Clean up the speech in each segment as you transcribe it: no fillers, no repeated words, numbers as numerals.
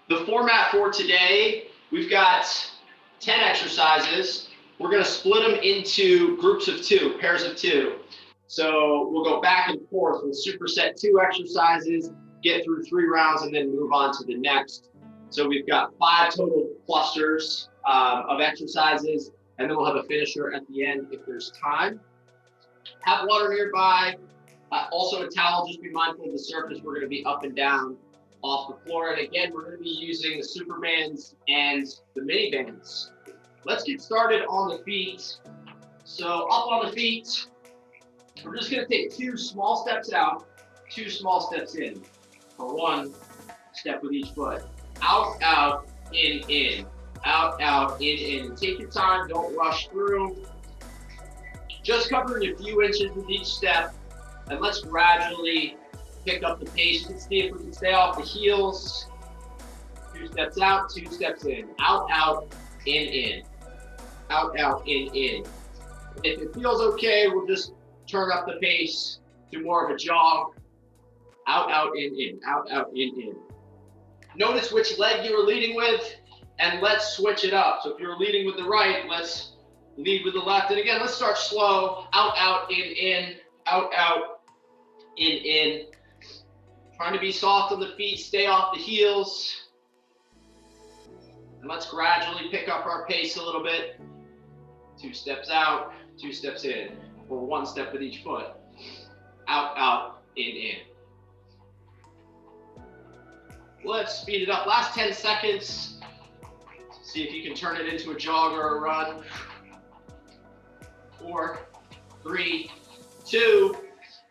The format for today, we've got 10 exercises. We're gonna split them into groups of 2, pairs of 2. So we'll go back and forth with superset 2 exercises, get through 3 rounds, and then move on to the next. So we've got 5 total clusters of exercises, and then we'll have a finisher at the end if there's time. Have water nearby. Also a towel, just be mindful of the surface. We're gonna be up and down off the floor. And again, we're gonna be using the Superbands and the mini bands. Let's get started on the feet. So up on the feet, we're just gonna take 2 small steps out, 2 small steps in, for 1 step with each foot. Out, out, in, out, out, in. Take your time, don't rush through. Just covering a few inches with each step, and let's gradually pick up the pace. Let's see if we can stay off the heels. 2 steps out, 2 steps in. Out, out, in. Out, out, in. If it feels okay, we'll just turn up the pace to more of a jog. Out, out, in. Out, out, in. Notice which leg you're leading with, and let's switch it up. So if you're leading with the right, let's lead with the left. And again, let's start slow. Out, out, in. Out, out, in. Trying to be soft on the feet, stay off the heels. And let's gradually pick up our pace a little bit. 2 steps out, 2 steps in, or 1 step with each foot. Out, out, in. Let's speed it up. Last 10 seconds. See if you can turn it into a jog or a run. 4, 3, 2,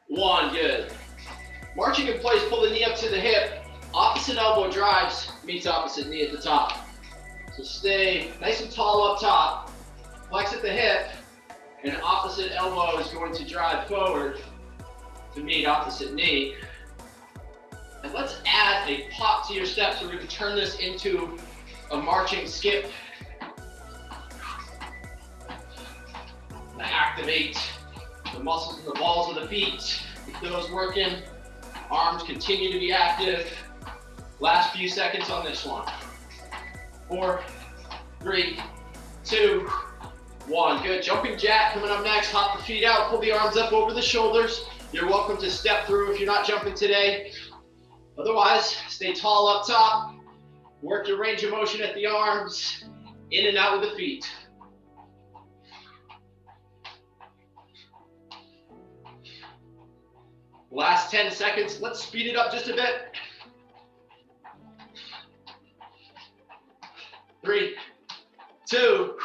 1, good. Marching in place, pull the knee up to the hip. Opposite elbow drives, meets opposite knee at the top. So stay nice and tall up top. Flex at the hip, and opposite elbow is going to drive forward to meet opposite knee. And let's add a pop to your step so we can turn this into a marching skip. Activate the muscles in the balls of the feet. Keep those working. Arms continue to be active. Last few seconds on this one. 4, 3, 2, 1. Good. Jumping jack coming up next. Hop the feet out. Pull the arms up over the shoulders. You're welcome to step through if you're not jumping today. Otherwise, stay tall up top. Work your range of motion at the arms. In and out with the feet. Last 10 seconds. Let's speed it up just a bit. 3, 2,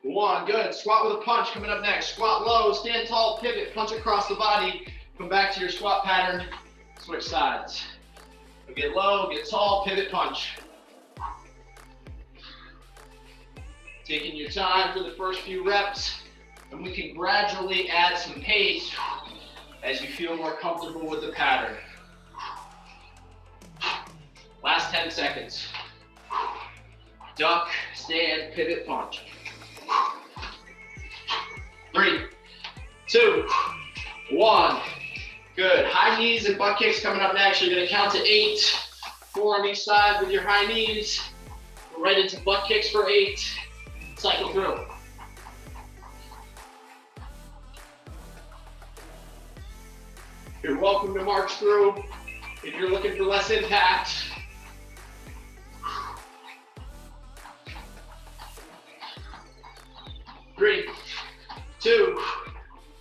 1. Good. Squat with a punch coming up next. Squat low, stand tall, pivot, punch across the body. Come back to your squat pattern. Switch sides. Get low, get tall, pivot, punch. Taking your time for the first few reps, and we can gradually add some pace as you feel more comfortable with the pattern. Last 10 seconds. Duck, stand, pivot, punch. 3, 2, 1. Good. High knees and butt kicks coming up next. You're gonna count to 8. 4 on each side with your high knees. Go right into butt kicks for 8. Cycle through. You're welcome to march through if you're looking for less impact. Three, 2,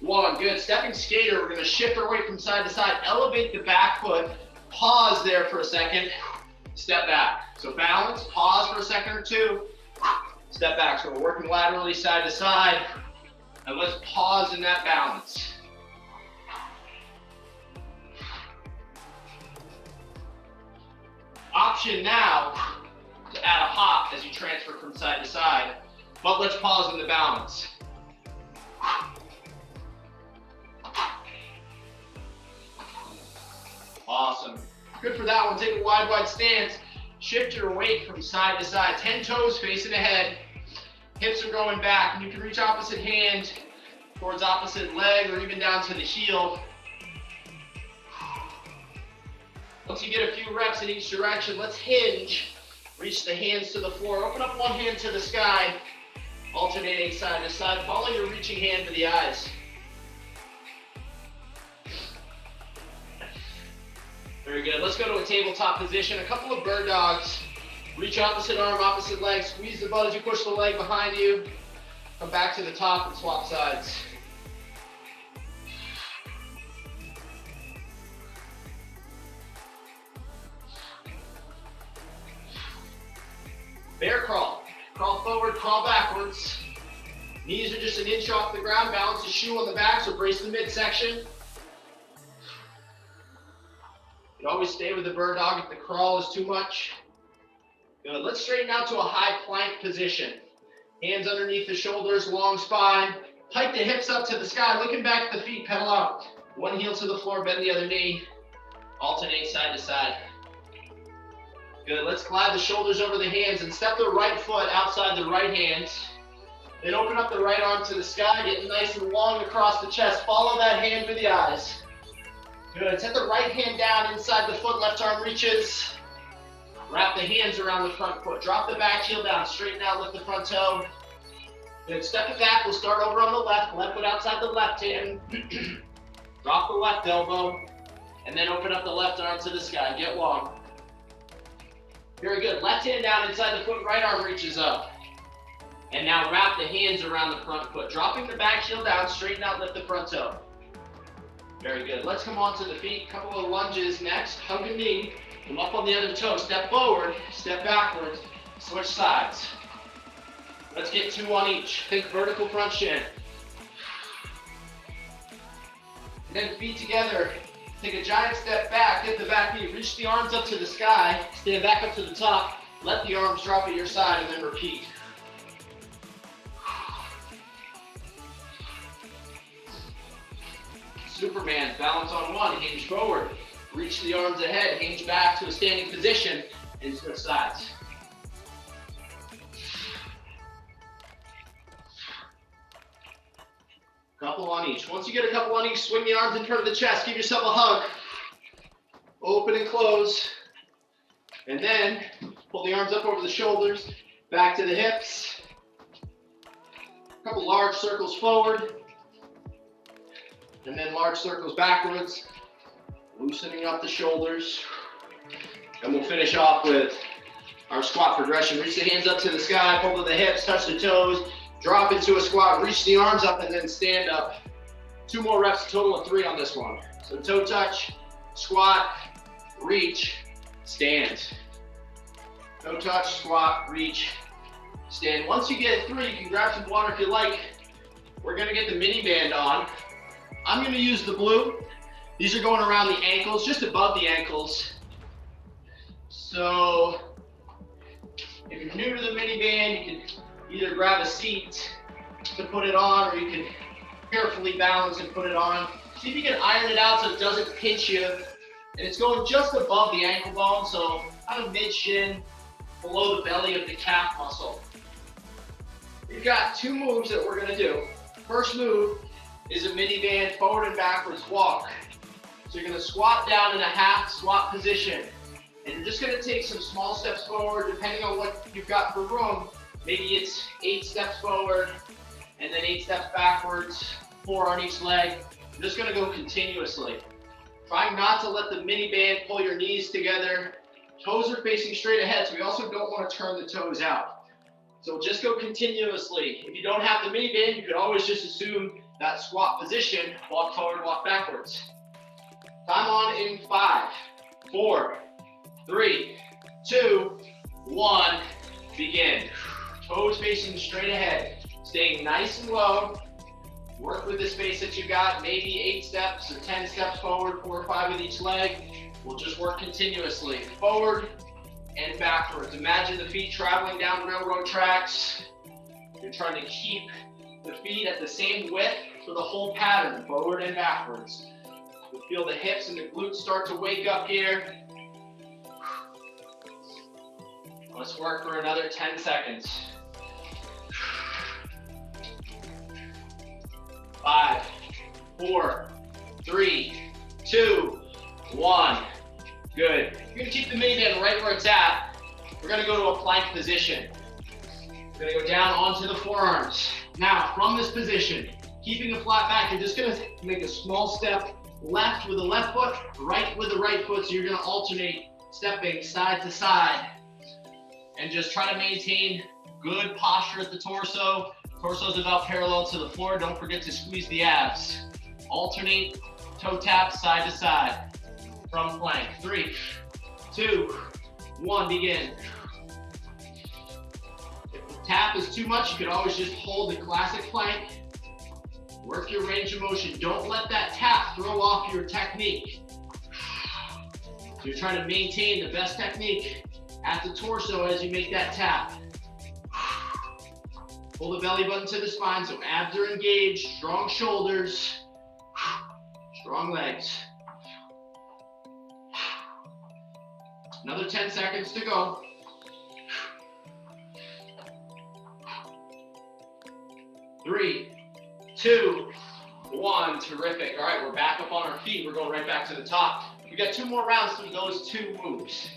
1. Good. Stepping skater. We're going to shift our weight from side to side. Elevate the back foot. Pause there for a second. Step back. So balance. Pause for a second or 2. Step back. So we're working laterally side to side. And let's pause in that balance. Option now to add a hop as you transfer from side to side. But let's pause in the balance. Awesome. Good for that one. Take a wide stance. Shift your weight from side to side. 10 toes facing ahead. Hips are going back, and you can reach opposite hand towards opposite leg or even down to the heel. Once you get a few reps in each direction, let's hinge Reach the hands to the floor. Open up one hand to the sky. Alternating side to side. Follow your reaching hand to the eyes. Very good. Let's go to a tabletop position. A couple of bird dogs. Reach opposite arm, opposite leg. Squeeze the butt as you push the leg behind you. Come back to the top and swap sides. Bear crawl. Crawl forward, crawl backwards. Knees are just an inch off the ground. Balance the shoe on the back, so brace the midsection. You always stay with the bird dog if the crawl is too much. Good. Let's straighten out to a high plank position. Hands underneath the shoulders, long spine. Hike the hips up to the sky, looking back at the feet, pedal out. One heel to the floor, bend the other knee. Alternate side to side. Good. Let's glide the shoulders over the hands and step the right foot outside the right hand. Then open up the right arm to the sky, get nice and long across the chest. Follow that hand with the eyes. Good. Set the right hand down inside the foot, left arm reaches. Wrap the hands around the front foot. Drop the back heel down, straighten out, lift the front toe. Good. Step it back. We'll start over on the left. Left foot outside the left hand. Drop the left elbow. And then open up the left arm to the sky. Get long. Very good. Left hand down inside the foot, right arm reaches up. And now wrap the hands around the front foot. Dropping the back heel down, straighten out, lift the front toe. Very good. Let's come on to the feet. Couple of lunges next. Hug a knee. Come up on the other toe. Step forward, step backwards, switch sides. Let's get 2 on each. Think vertical front shin. And then feet together. Take a giant step back, hit the back knee. Reach the arms up to the sky. Stand back up to the top. Let the arms drop at your side and then repeat. Superband, balance on one, hinge forward. Reach the arms ahead, hinge back to a standing position, and switch sides. Couple on each. Once you get a couple on each, swing the arms in front of the chest, give yourself a hug. Open and close. And then pull the arms up over the shoulders, back to the hips. A couple large circles forward. And then large circles backwards, loosening up the shoulders. And we'll finish off with our squat progression. Reach the hands up to the sky, pull to the hips, touch the toes, drop into a squat, reach the arms up, and then stand up. 2 more reps, a total of 3 on this one. So toe touch, squat, reach, stand. Toe touch, squat, reach, stand. Once you get 3, you can grab some water if you like. We're gonna get the mini band on. I'm going to use the blue. These are going around the ankles, just above the ankles. So if you're new to the mini band, you can either grab a seat to put it on, or you can carefully balance and put it on. See if you can iron it out so it doesn't pinch you. And it's going just above the ankle bone, so kind of mid-shin, below the belly of the calf muscle. We've got 2 moves that we're going to do. First move is a mini band forward and backwards walk. So you're going to squat down in a half squat position. And you're just going to take some small steps forward, depending on what you've got for room. Maybe it's 8 steps forward, and then 8 steps backwards, 4 on each leg. I'm just going to go continuously. Trying not to let the mini band pull your knees together. Toes are facing straight ahead, so we also don't want to turn the toes out. So just go continuously. If you don't have the mini band, you could always just assume that squat position, walk forward, walk backwards. Time on in 5, 4, 3, 2, 1, begin. Toes facing straight ahead, staying nice and low. Work with the space that you got, maybe 8 steps or 10 steps forward, 4 or 5 with each leg. We'll just work continuously, forward and backwards. Imagine the feet traveling down railroad tracks. You're trying to keep the feet at the same width for the whole pattern, forward and backwards. You feel the hips and the glutes start to wake up here. Let's work for another 10 seconds. 5, 4, 3, 2, 1. Good. You're gonna keep the mini band right where it's at. we're gonna go to a plank position. We're gonna go down onto the forearms. Now, from this position, keeping a flat back, you're just gonna make a small step left with the left foot, right with the right foot. So you're gonna alternate stepping side to side and just try to maintain good posture at the torso. Torso's about parallel to the floor. Don't forget to squeeze the abs. Alternate toe taps side to side from plank. 3, 2, 1, begin. If the tap is too much, you could always just hold the classic plank. Work your range of motion. Don't let that tap throw off your technique. So you're trying to maintain the best technique at the torso as you make that tap. Pull the belly button to the spine so abs are engaged, strong shoulders, strong legs. Another 10 seconds to go. 3, 2, 1, terrific. All right, we're back up on our feet. We're going right back to the top. We got 2 more rounds through those 2 moves.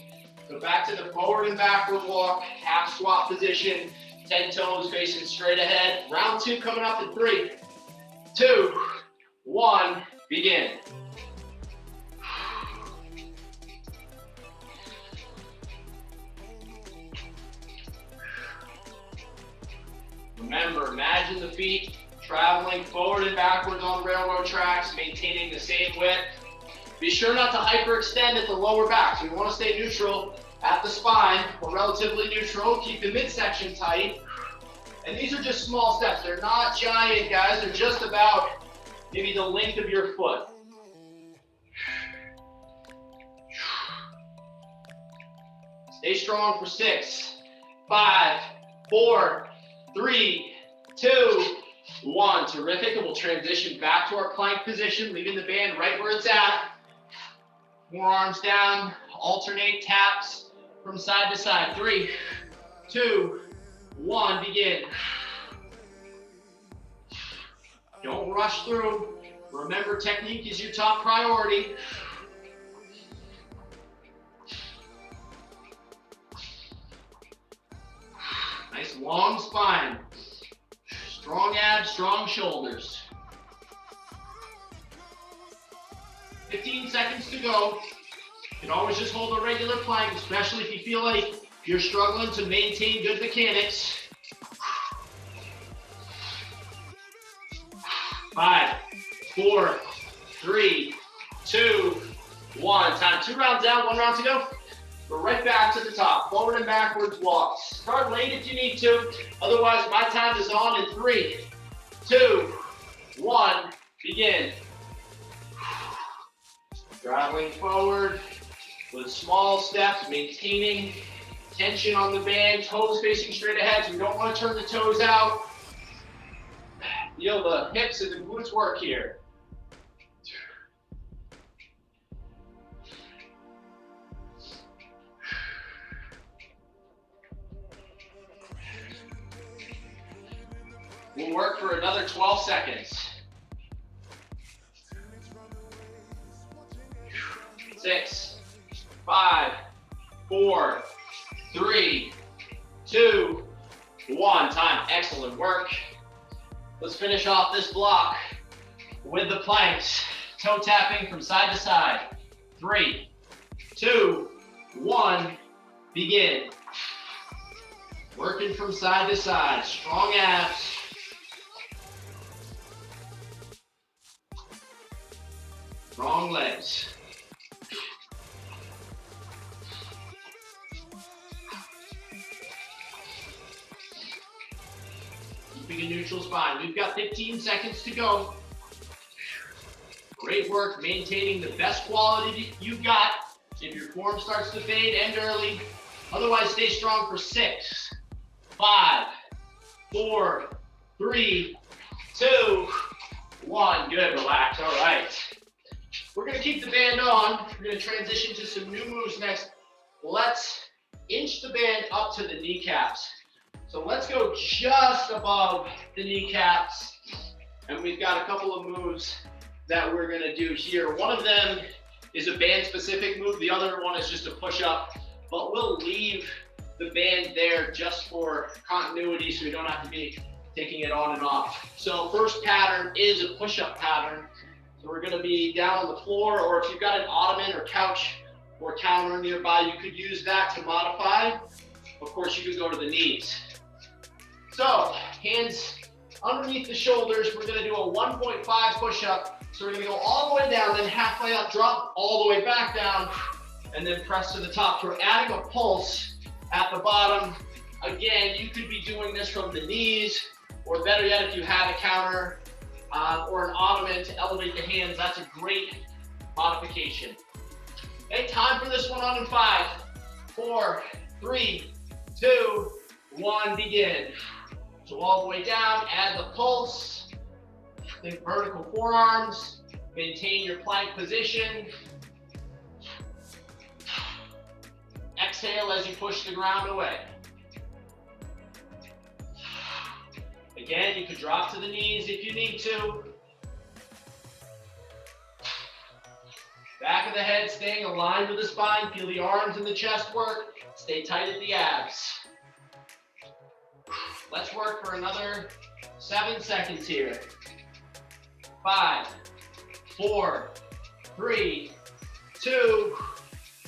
So back to the forward and backward walk, half squat position, 10 toes facing straight ahead. Round 2 coming up in 3, 2, 1, begin. Remember, imagine the feet traveling forward and backwards on railroad tracks, maintaining the same width. Be sure not to hyperextend at the lower back. So we want to stay neutral at the spine, or relatively neutral. Keep the midsection tight. And these are just small steps. They're not giant, guys. They're just about maybe the length of your foot. Stay strong for 6, 5, 4, 3, 2, 1. Terrific. And we'll transition back to our plank position, leaving the band right where it's at. More arms down. Alternate taps from side to side. 3, 2, 1. Begin. Don't rush through. Remember, technique is your top priority. Nice long spine. Strong abs, strong shoulders. 15 seconds to go. You can always just hold a regular plank, especially if you feel like you're struggling to maintain good mechanics. 5, 4, 3, 2, 1. Time. 2 rounds down, 1 round to go. We're right back to the top. Forward and backwards walks. Start late if you need to. Otherwise, my time is on in 3, 2, 1. Begin. Traveling forward with small steps, maintaining tension on the band, toes facing straight ahead, so we don't want to turn the toes out. Feel the hips and the glutes work here. We'll work for another 12 seconds. 6, 5, 4, 3, 2, 1. Time. Excellent work. Let's finish off this block with the planks. Toe tapping from side to side. 3, 2, 1. Begin. Working from side to side. Strong abs. Strong legs. Keeping a neutral spine. We've got 15 seconds to go. Great work maintaining the best quality you've got. If your form starts to fade, end early. Otherwise, stay strong for 6, 5, 4, 3, 2, 1. Good, relax. All right. We're going to keep the band on. We're going to transition to some new moves next. Let's inch the band up to the kneecaps. So let's go just above the kneecaps. And we've got a couple of moves that we're going to do here. One of them is a band-specific move. The other one is just a push-up. But we'll leave the band there just for continuity so we don't have to be taking it on and off. So first pattern is a push-up pattern. So we're gonna be down on the floor, or if you've got an ottoman or couch or counter nearby, you could use that to modify. Of course, you can go to the knees. So hands underneath the shoulders, we're gonna do a 1.5 push-up. So we're gonna go all the way down, then halfway up, drop all the way back down, and then press to the top. So we're adding a pulse at the bottom. Again, you could be doing this from the knees, or better yet, if you have a counter or an ottoman to elevate the hands, that's a great modification. Okay, time for this one on in 5, 4, 3, 2, 1, begin. So all the way down, add the pulse, think vertical forearms, maintain your plank position. Exhale as you push the ground away. Again, you could drop to the knees if you need to. Back of the head staying aligned with the spine. Feel the arms and the chest work. Stay tight at the abs. Let's work for another 7 seconds here. 5, 4, 3, 2,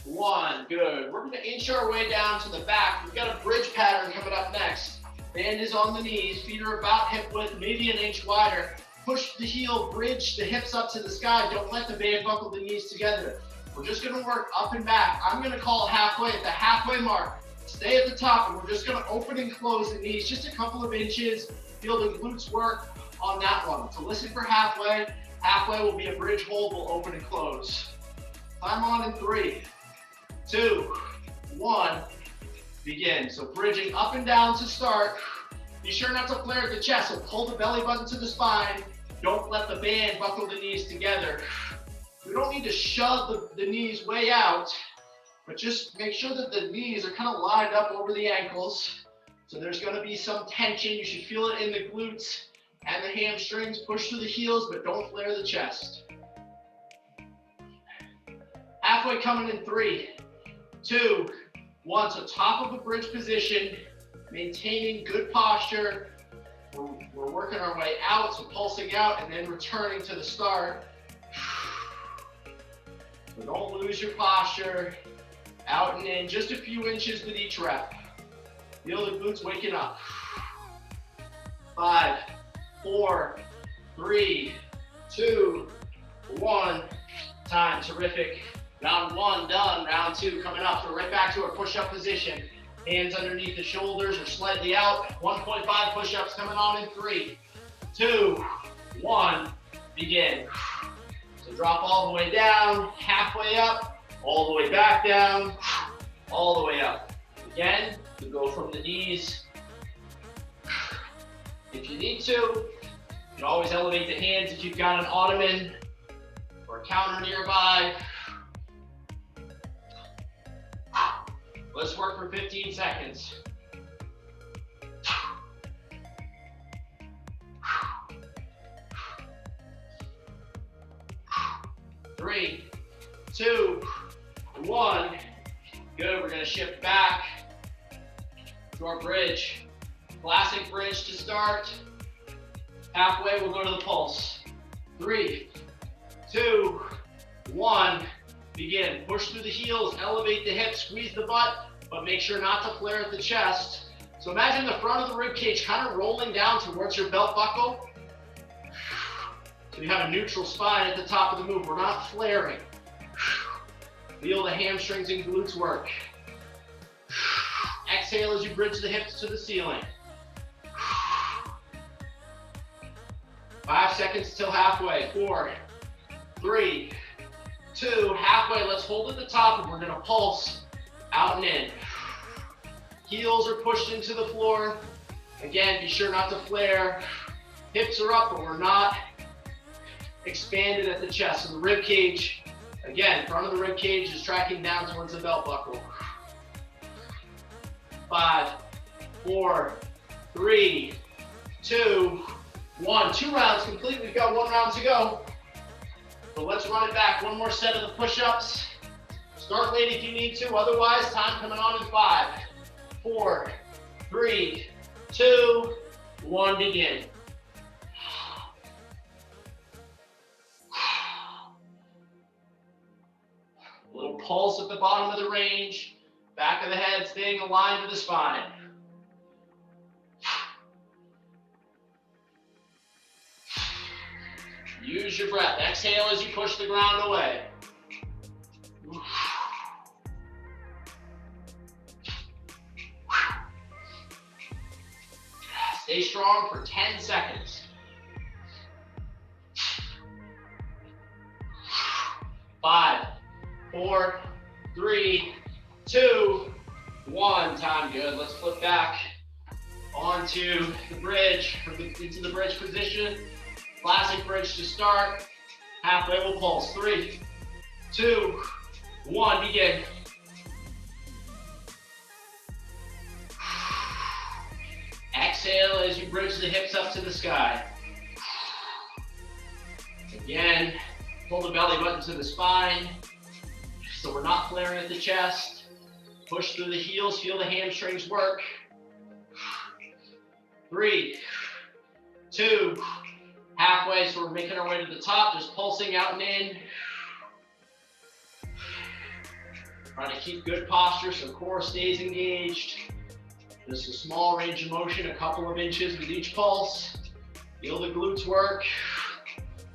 1. Good. We're going to inch our way down to the back. We've got a bridge pattern coming up next. Band is on the knees. Feet are about hip width, maybe an inch wider. Push the heel, bridge the hips up to the sky. Don't let the band buckle the knees together. We're just going to work up and back. I'm going to call it halfway. At the halfway mark, stay at the top, and we're just going to open and close the knees just a couple of inches. Feel the glutes work on that one. So listen for halfway. Halfway will be a bridge hold. We'll open and close. Time on in 3, 2, 1. Begin. So bridging up and down to start. Be sure not to flare at the chest. So pull the belly button to the spine. Don't let the band buckle the knees together. We don't need to shove the knees way out, but just make sure that the knees are kind of lined up over the ankles. So there's going to be some tension. You should feel it in the glutes and the hamstrings. Push through the heels, but don't flare the chest. Halfway coming in 3, 2, 1. So top of a bridge position, maintaining good posture. We're working our way out, so pulsing out and then returning to the start. So don't lose your posture. Out and in, just a few inches with each rep. Feel the glutes waking up. 5, 4, 3, 2, 1. Time, terrific. Round 1 done, round 2 coming up. So right back to our push-up position. Hands underneath the shoulders or slightly out. 1.5 push-ups coming on in 3, 2, 1, begin. So drop all the way down, halfway up, all the way back down, all the way up. Again, you go from the knees. If you need to, you can always elevate the hands if you've got an ottoman or a counter nearby. Let's work for 15 seconds. 3, 2, 1. Good, we're gonna shift back to our bridge. Classic bridge to start. Halfway, we'll go to the pulse. 3, 2, 1. Begin. Push through the heels, elevate the hips, squeeze the butt, but make sure not to flare at the chest. So imagine the front of the rib cage kind of rolling down towards your belt buckle. So you have a neutral spine at the top of the move. We're not flaring. Feel the hamstrings and glutes work. Exhale as you bridge the hips to the ceiling. 5 seconds till halfway. 4, 3, 2, halfway. Let's hold at the top and we're gonna pulse out and in. Heels are pushed into the floor. Again, be sure not to flare. Hips are up, but we're not expanded at the chest. So the rib cage, again, front of the rib cage is tracking down towards the belt buckle. 5, 4, 3, 2, 1. 2 rounds complete. We've got 1 round to go. So let's run it back. 1 more set of the push-ups. Start late if you need to. Otherwise, time coming on in 5, 4, 3, 2, 1, begin. A little pulse at the bottom of the range, back of the head staying aligned to the spine. Use your breath. Exhale as you push the ground away. Stay strong for 10 seconds. 5, 4, 3, 2, 1. Time. Good. Let's flip back onto the bridge, into the bridge position. Classic bridge to start. Halfway we'll pulse. 3, 2, 1. Begin. Exhale as you bridge the hips up to the sky. Again, pull the belly button to the spine so we're not flaring at the chest. Push through the heels, feel the hamstrings work. 3, 2, halfway, so we're making our way to the top, just pulsing out and in. Trying to keep good posture so core stays engaged. Just a small range of motion, a couple of inches with each pulse. Feel the glutes work.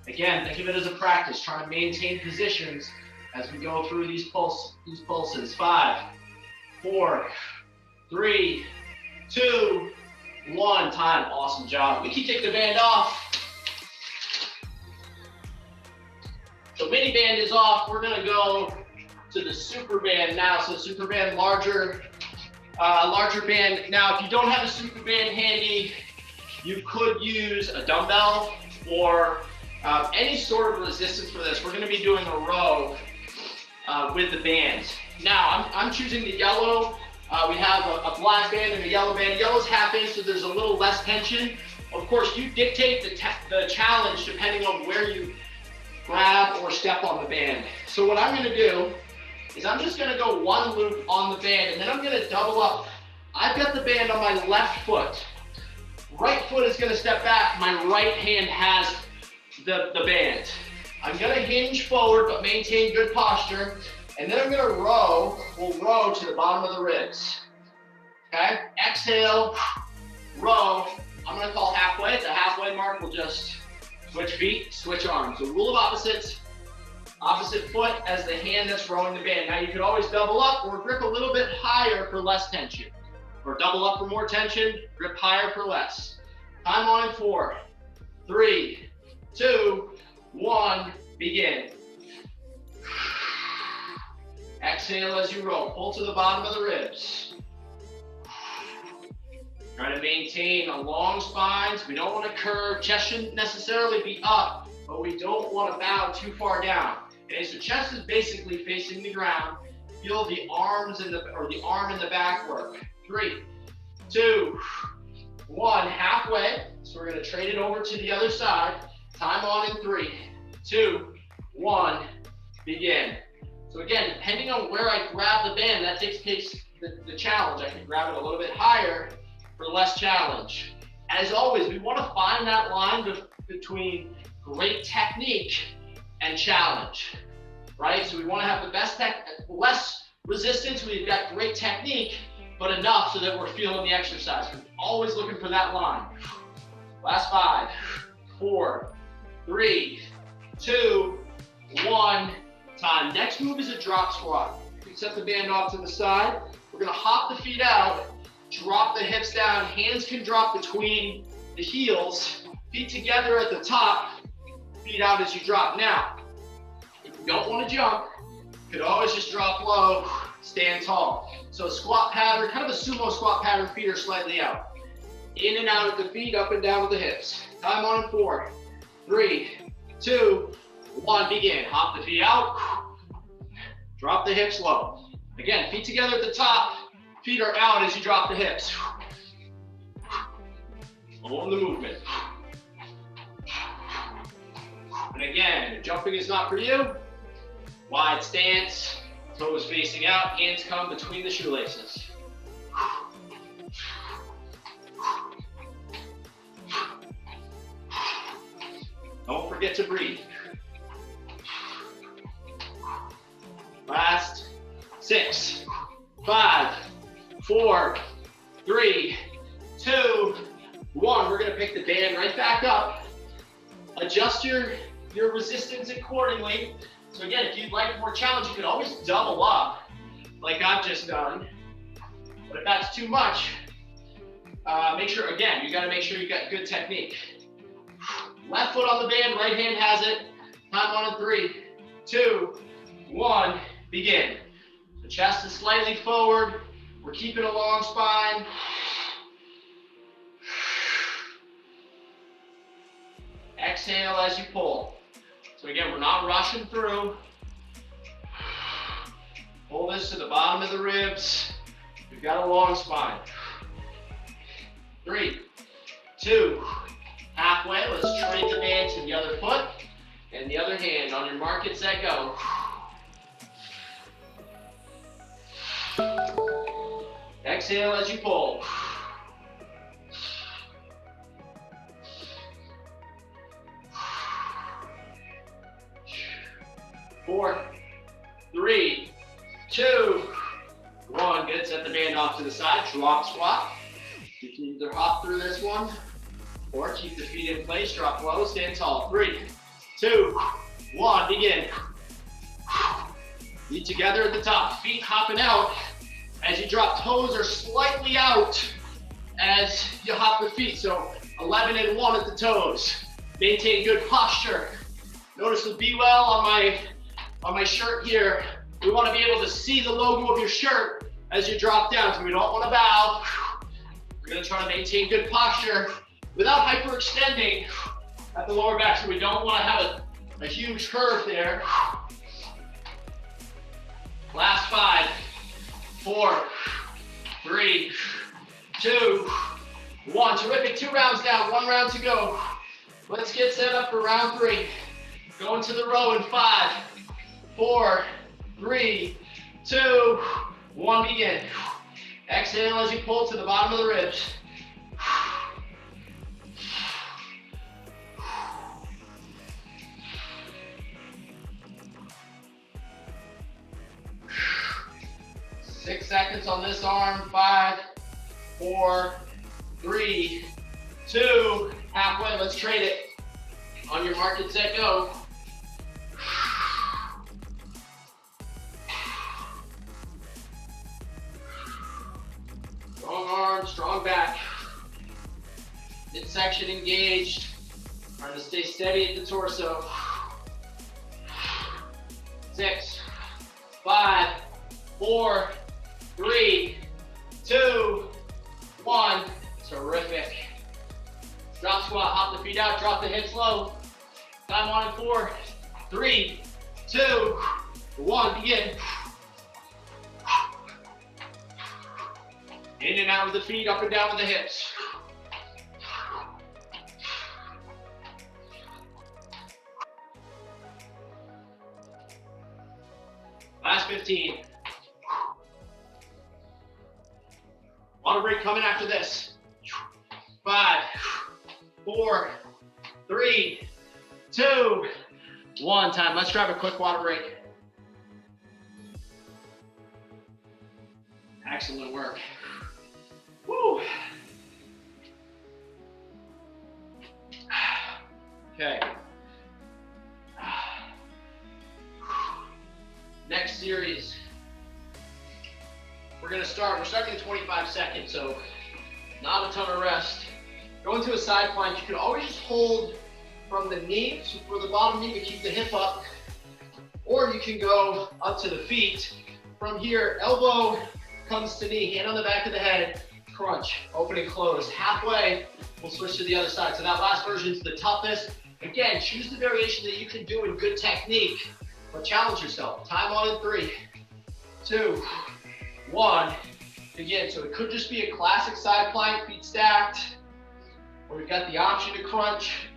Again, think of it as a practice, trying to maintain positions as we go through these pulses. 5, 4, 3, 2, 1. Time. Awesome job. We can take the band off. So mini band is off. We're gonna go to the Superband now. So Superband, larger band. Now, if you don't have a Superband handy, you could use a dumbbell or any sort of resistance for this. We're gonna be doing a row with the band. Now, I'm choosing the yellow. We have a black band and a yellow band. Yellow's half inch, so there's a little less tension. Of course, you dictate the challenge depending on where you grab or step on the band. So what I'm gonna do is I'm just gonna go one loop on the band and then I'm gonna double up. I've got the band on my left foot. Right foot is gonna step back. My right hand has the band. I'm gonna hinge forward but maintain good posture. And then I'm gonna row, we'll row to the bottom of the ribs. Okay, exhale, row. I'm gonna call halfway. At the halfway mark, we'll just switch feet, switch arms. So rule of opposites, opposite foot as the hand that's rowing the band. Now you could always double up or grip a little bit higher for less tension. Or double up for more tension, grip higher for less. Time on in 4, 3, 2, 1, begin. Exhale as you roll, pull to the bottom of the ribs. Try to maintain a long spine, so we don't want to curve. Chest shouldn't necessarily be up, but we don't want to bow too far down. Okay, so chest is basically facing the ground. Feel the arms or the arm in the back work. 3, 2, 1, halfway. So we're going to trade it over to the other side. Time on in 3, 2, 1, begin. So again, depending on where I grab the band, that dictates the challenge. I can grab it a little bit higher for less challenge. As always, we want to find that line between great technique and challenge, right? So we want to have the best less resistance. We've got great technique, but enough so that we're feeling the exercise. We're always looking for that line. Last 5, 4, 3, 2, 1. Time. Next move is a drop squat. You can set the band off to the side. We're gonna hop the feet out, drop the hips down. Hands can drop between the heels. Feet together at the top, feet out as you drop. Now, if you don't wanna jump, you could always just drop low, stand tall. So squat pattern, kind of a sumo squat pattern, feet are slightly out. In and out at the feet, up and down with the hips. Time on in 4, 3, 2, 1, begin. Hop the feet out, drop the hips low. Again, feet together at the top, feet are out as you drop the hips. Slow in the movement. And again, if jumping is not for you, wide stance, toes facing out, hands come between the shoelaces. Don't forget to breathe. Last 6, 5, 4, 3, 2, 1. We're gonna pick the band right back up. Adjust your resistance accordingly. So again, if you'd like more challenge, you can always double up, like I've just done. But if that's too much, make sure, again, you gotta make sure you got good technique. Left foot on the band, right hand has it. Time on in 3, 2, 1, begin. The chest is slightly forward. We're keeping a long spine. Exhale as you pull. So again, we're not rushing through. Pull this to the bottom of the ribs. We've got a long spine. 3, 2, halfway. Let's trade the band to the other foot and the other hand. On your mark, get set, go. Exhale as you pull. 4, 3, 2, 1. Good. Set the band off to the side. Drop squat. You can either hop through this one or keep the feet in place. Drop low. Stand tall. 3, 2, 1. Begin. Feet together at the top. Feet hopping out. As you drop, toes are slightly out as you hop the feet. So 11 and 1 at the toes. Maintain good posture. Notice the Be Well on my shirt here. We want to be able to see the logo of your shirt as you drop down, so we don't want to bow. We're going to try to maintain good posture without hyperextending at the lower back, so we don't want to have a huge curve there. Last 5, 4, 3, 2, 1. Terrific. 2 rounds down, 1 round to go. Let's get set up for round 3. Going to the row in 5, 4, 3, 2, 1. Begin. Exhale as you pull to the bottom of the ribs. Six seconds on this arm. 5, 4, 3, 2, halfway. Let's trade it. On your mark, get set, go. Strong arms, strong back. Midsection engaged. Trying to stay steady at the torso. 6, 5, 4, 3, 2, 1. Terrific. Drop squat, hop the feet out, drop the hips low. Time on in 4, 3, 2, 1. Begin. In and out with the feet, up and down with the hips. Last 15. Water break coming after this. 5, 4, 3, 2, 1. Time. Let's grab a quick water break. Excellent work. Woo. Okay. Next series. We're starting in 25 seconds, so not a ton of rest. Go into a side plank. You can always just hold from the knee, so for the bottom knee to keep the hip up, or you can go up to the feet. From here, elbow comes to knee, hand on the back of the head, crunch, open and close. Halfway, we'll switch to the other side. So that last version is the toughest. Again, choose the variation that you can do in good technique, but challenge yourself. Time on in 3, 2, 1. Begin. So it could just be a classic side plank, feet stacked, or we've got the option to crunch.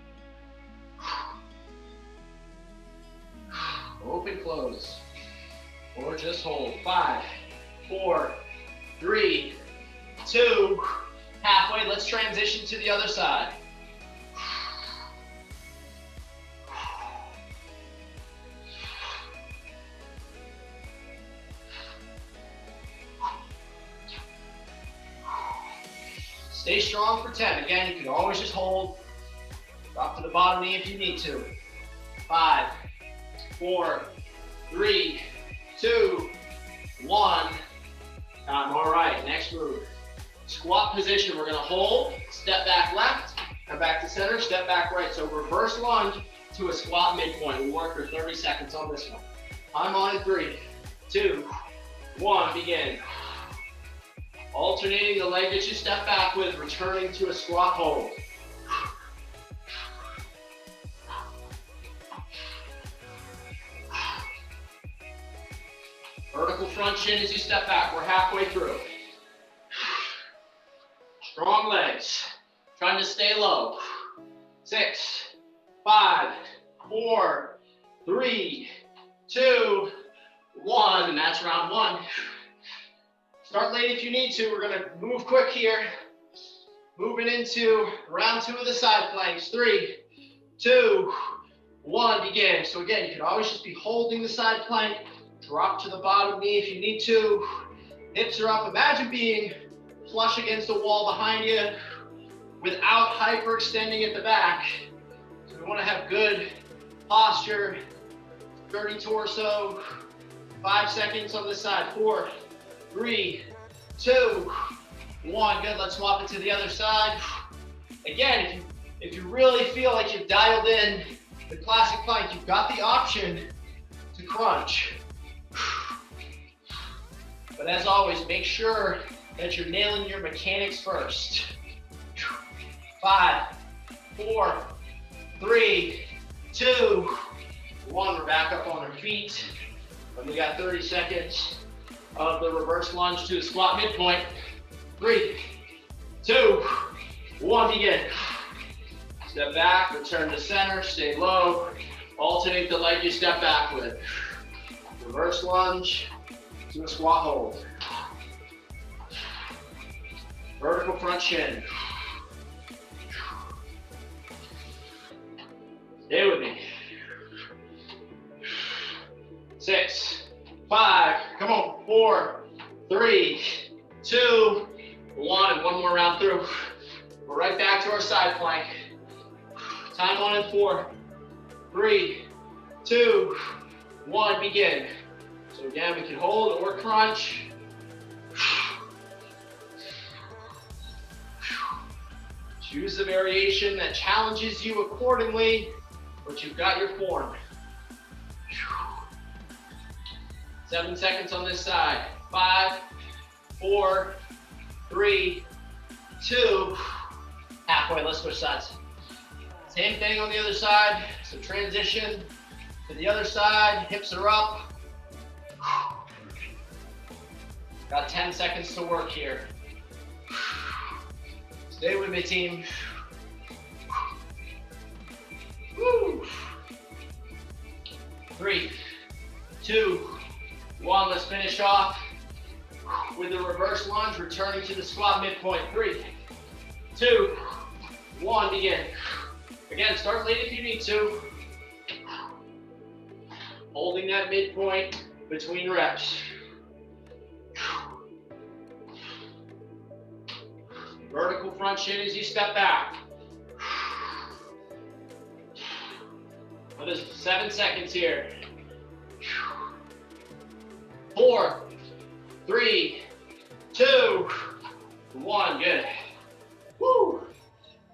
Open, close, or just hold. 5, 4, 3, 2, halfway. Let's transition to the other side. Stay strong for 10. Again, you can always just hold. Drop to the bottom knee if you need to. 5, 4, 3, 2, 1. All right, next move. Squat position, we're gonna hold, step back left, come back to center, step back right. So reverse lunge to a squat midpoint. We'll work for 30 seconds on this one. I'm on in 3, 2, 1, begin. Alternating the leg that you step back with, returning to a squat hold. Vertical front shin as you step back. We're halfway through. Strong legs. Trying to stay low. 6, 5, 4, 3, 2, 1. And that's round 1. Start late if you need to. We're gonna move quick here. Moving into round 2 of the side planks. 3, 2, 1, begin. So again, you can always just be holding the side plank. Drop to the bottom knee if you need to. Hips are up. Imagine being flush against the wall behind you without hyperextending at the back. So we wanna have good posture, sturdy torso. 5 seconds on this side. 4, 3, 2, 1. Good, let's swap it to the other side. Again, if you really feel like you've dialed in the classic plank, you've got the option to crunch. But as always, make sure that you're nailing your mechanics first. 5, 4, 3, 2, 1. We're back up on our feet. And we got 30 seconds of the reverse lunge to a squat midpoint. 3, 2, 1, begin. Step back, return to center, stay low. Alternate the leg you step back with. Reverse lunge to a squat hold. Vertical front shin. Stay with me. 6, 5, come on, 4, 3, 2, 1, and one more round through. We're right back to our side plank. Time on in 4, 3, 2, 1, begin. So again, we can hold or crunch. Choose the variation that challenges you accordingly, but you've got your form. 7 seconds on this side. 5, 4, 3, 2, halfway. Let's switch sides. Same thing on the other side. So transition to the other side. Hips are up. Got 10 seconds to work here. Stay with me, team. Woo. 3, 2, 1. Let's finish off with the reverse lunge, returning to the squat midpoint. 3, 2, 1, begin. Again, start late if you need to. Holding that midpoint between reps. Vertical front shin as you step back. Well, there's 7 seconds here. 4, 3, 2, 1. Good. Woo.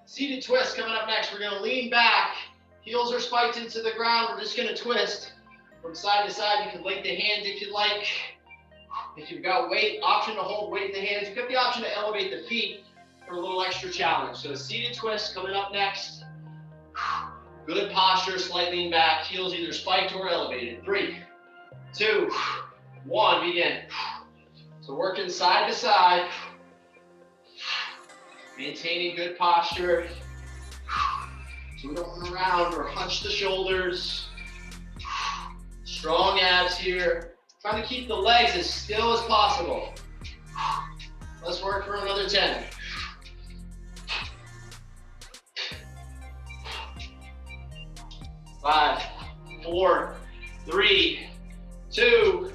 Seated twist coming up next. We're going to lean back. Heels are spiked into the ground. We're just going to twist from side to side. You can link the hands if you'd like. If you've got weight, option to hold weight in the hands. You've got the option to elevate the feet for a little extra challenge. So a seated twist coming up next. Good posture, slight lean back. Heels either spiked or elevated. 3, 2, 1, begin. So working side to side. Maintaining good posture. So we don't run around or hunch the shoulders. Strong abs here. Trying to keep the legs as still as possible. Let's work work for another 10. 5, 4, 3, 2,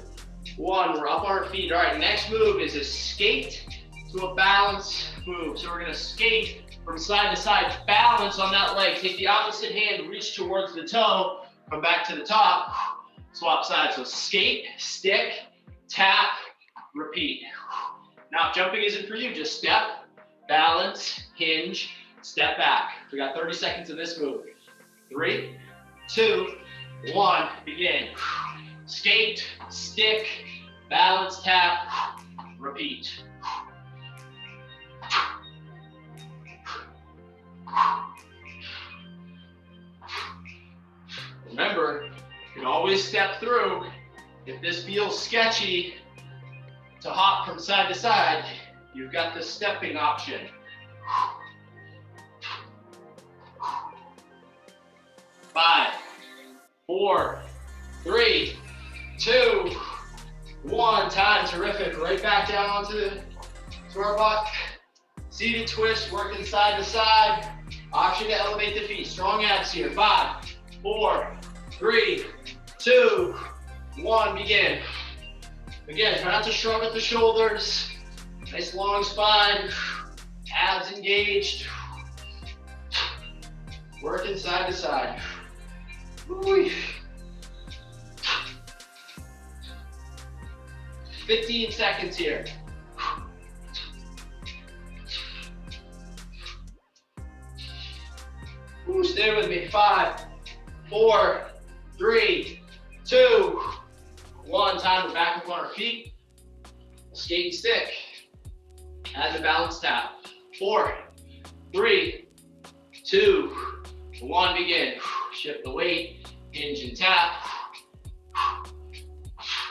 1. We're up on our feet. All right, next move is a skate to a balance move. So we're gonna skate from side to side, balance on that leg. Take the opposite hand, reach towards the toe, come back to the top, swap sides. So skate, stick, tap, repeat. Now, if jumping isn't for you, just step, balance, hinge, step back. We got 30 seconds of this move. 3, 2, 1, begin. Skate, stick, balance, tap, repeat. Remember, you can always step through. If this feels sketchy to hop from side to side, you've got the stepping option. 5, 4, 3, 2, 1. Time, terrific. Right back down onto our butt. Seated twist, working side to side. Option to elevate the feet. Strong abs here. 5, 4, 3, 2, 1. Begin. Again, try not to shrug at the shoulders. Nice long spine. Abs engaged. Working side to side. Woo-wee. 15 seconds here. Ooh, stay with me. 5, 4, 3, 2, 1. Time to back up on our feet. Skate and stick. Add the balance tap. 4, 3, 2, 1. Begin. Shift the weight. Hinge and tap.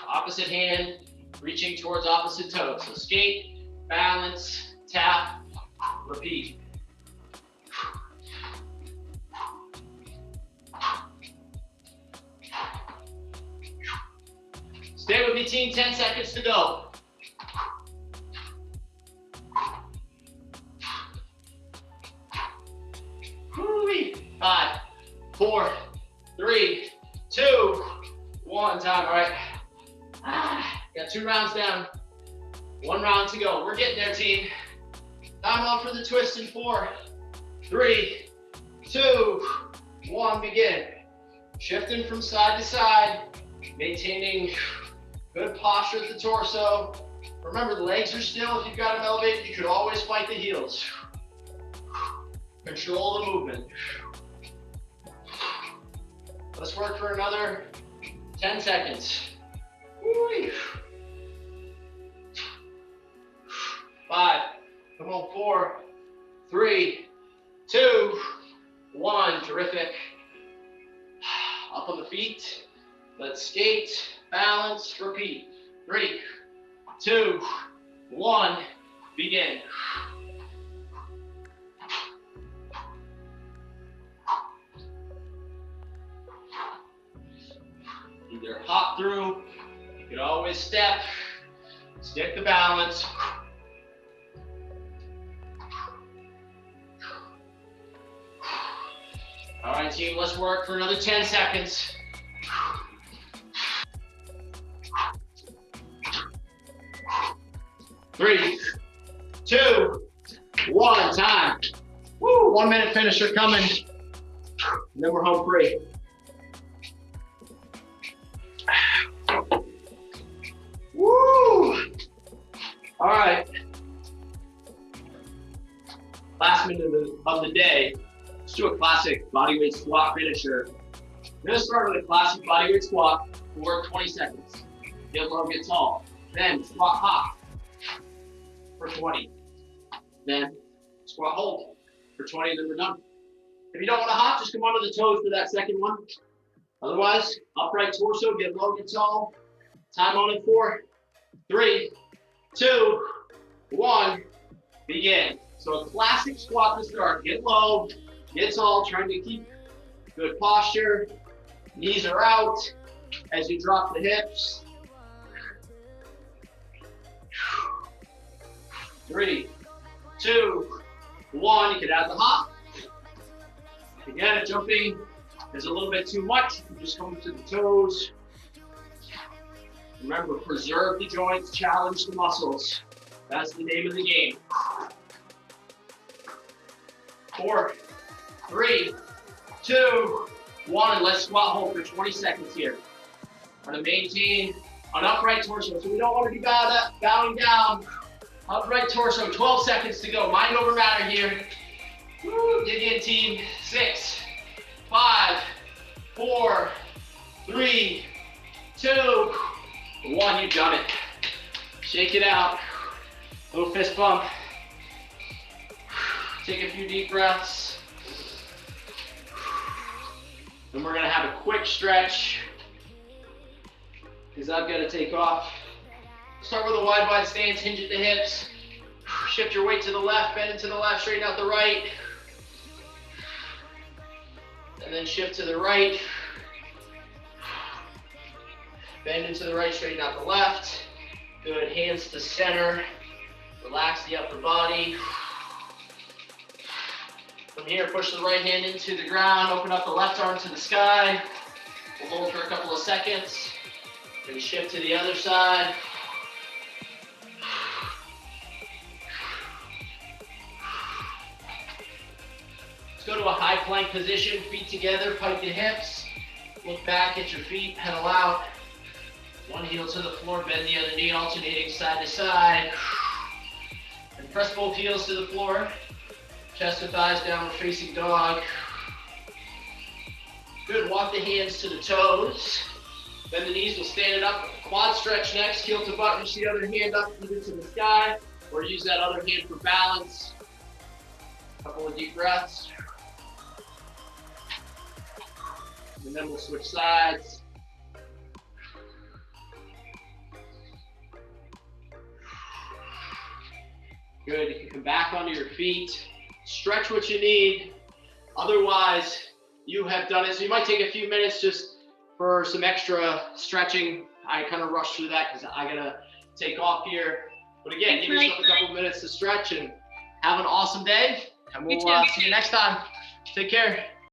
Opposite hand, reaching towards opposite toes. So skate, balance, tap, repeat. Stay with me, team. 10 seconds to go. Woo-wee. 5, 4, 3, 2, 1. Time. All right. Got 2 rounds down. 1 round to go. We're getting there, team. Time on for the twist in 4, 3, 2, 1. Begin. Shifting from side to side, maintaining good posture at the torso. Remember, the legs are still. If you've got them elevated, you could always fight the heels. Control the movement. Let's work for another 10 seconds. Woo-wee. 5, come on, 4, 3, 2, 1. Terrific. Up on the feet. Let's skate, balance, repeat. 3, 2, 1. Begin. Either hop through, you can always step, stick the balance. All right, team, let's work for another 10 seconds. 3, 2, 1. Time. Woo, 1 minute finisher coming. And then we're home free. Woo! All right. Last minute of the day. Let's do a classic bodyweight squat finisher. We're gonna start with a classic bodyweight squat for 20 seconds. Get low, get tall. Then squat hop for 20. Then squat hold for 20, then we're done. If you don't want to hop, just come onto the toes for that second one. Otherwise, upright torso, get low, get tall. Time on in 4, 3, 2, 1, begin. So a classic squat to start. Get low, get tall, trying to keep good posture. Knees are out as you drop the hips. 3, 2, 1. You can add the hop. Again, jumping is a little bit too much. You just come to the toes. Remember, preserve the joints, challenge the muscles. That's the name of the game. 4, 3, 2, 1. And let's squat hold for 20 seconds here. I'm going to maintain an upright torso, so we don't want to be bowing down. Upright torso, 12 seconds to go. Mind over matter here. Woo, dig in, team. 6, 5, 4, 3, 2, 1. You've done it. Shake it out. Little fist bump. Take a few deep breaths. And we're gonna have a quick stretch because I've got to take off. Start with a wide stance, hinge at the hips. Shift your weight to the left, bend into the left, straighten out the right. And then shift to the right. Bend into the right, straighten out the left. Good, hands to center. Relax the upper body. From here, push the right hand into the ground, open up the left arm to the sky. We'll hold for a couple of seconds. Then shift to the other side. Let's go to a high plank position, feet together, pike the hips. Look back at your feet, pedal out. One heel to the floor, bend the other knee, alternating side to side. And press both heels to the floor. Chest to thighs, downward facing dog. Good, walk the hands to the toes. Bend the knees, we'll stand it up. Quad stretch next, heel to butt, reach the other hand up, either to the sky, or use that other hand for balance. Couple of deep breaths. And then we'll switch sides. Good, you can come back onto your feet. Stretch what you need. Otherwise, you have done it. So you might take a few minutes just for some extra stretching. I kind of rushed through that because I gotta take off here. But again, give yourself a couple minutes to stretch and have an awesome day. And we'll see you next time. Take care.